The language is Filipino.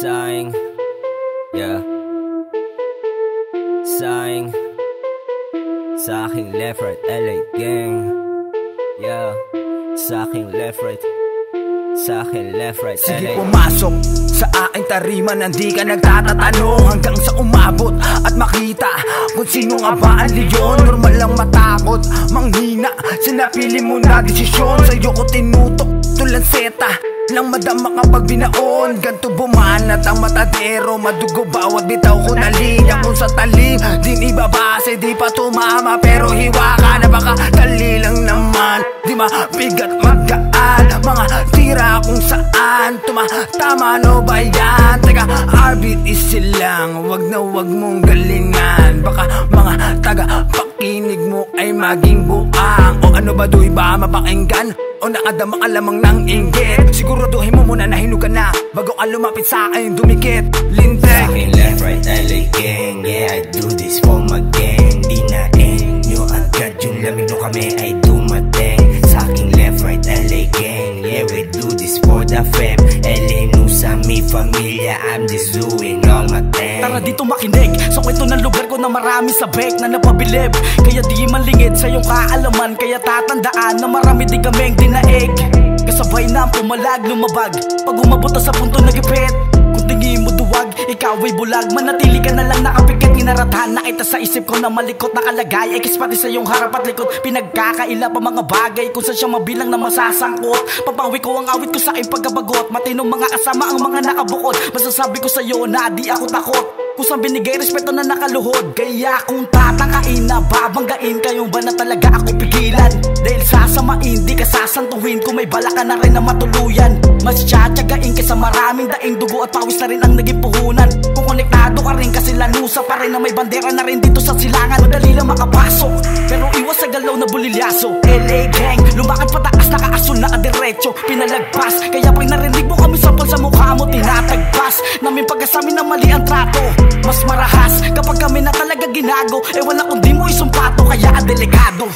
Sayang, yeah. Sayang sa aking left right LA gang, yeah. Sa aking left right, sa aking left right LA. Sige pumasok sa aking tarima nang di ka nagtatatanong, hanggang sa umabot at makita kung sino nga ba ang leon. Normal lang matakot, manghina sa napili mo na desisyon. Sa'yo ko tinutok tulanseta lang madama kapag binaon. Ganto bumanat ang matadero, madugo bawat bitaw ko na linya. Kung sa talim din ibabase, di pa tumama pero hiwa ka na baka dali lang naman. Di mabigat magkaan, mga tira kung saan tumatama no ba yan? Teka, arbit is silang, wag na wag mong galingan. Baka mga taga-pakinig mo ay maging buang. O ano ba do'y ba mapakinggan? O nakadama ka lamang ng inggit? Siguraduhin mo muna na hinugan na bago ka lumapit sa akin dumikit. Linteg sa akin left right LA gang, yeah I do this for my gang. Di na nyo agad yung lamig no kami ay dumating. Sa aking left right LA gang, yeah we do this for the fam. LA Nusa mi familia, I'm just doing all my thing. Tara dito makinig sa kwento ng lugar ko na marami sa bek na napabilib. Kaya di malingid sa iyong kaalaman, kaya tatandaan na marami din kaming dinaig. Kasabay na ang pumalag, lumabag pag umabot sa punto nagipit. Kung tingin mo duwag, ikaw ay bulag, manatili ka na lang nakapikit. Ginaratahan na kita sa isip ko na malikot na kalagay. Ekis pati sa iyong harap at likod, pinagkakaila pa mga bagay kung saan siya mabilang na masasangkot. Papawi ko ang awit ko sa aking pagkabagot, matinong mga kasama ang mga nakabukod. Masasabi ko sa iyo na di ako takot, kung saan binigay respeto na nakaluhod. Kaya kung tatakain na babanggain, kayong ba na talaga ako pigilan? Dahil sasamain, di ka sasantuhin kung may bala ka na rin na matuluyan. Mas tsatsagain kaysa maraming daing, dugo at pawis na rin ang naging puhunan. Kung konektado ka rin kasi lanusa pa rin na may bandera na rin dito sa silangan. Madali lang makapasok pero iwas sa galaw na bulilyaso. LA gang, lumakad pataas, nakaasul na adiretso, pinalagpas. Kaya pag narinig mo kami sampal sa mukha mo, tinatagpas namin pagkasamin na mali ang trato. Mas marahas kapag kami na talaga ginago, eh wala kundi mo isumpato, kaya delikado.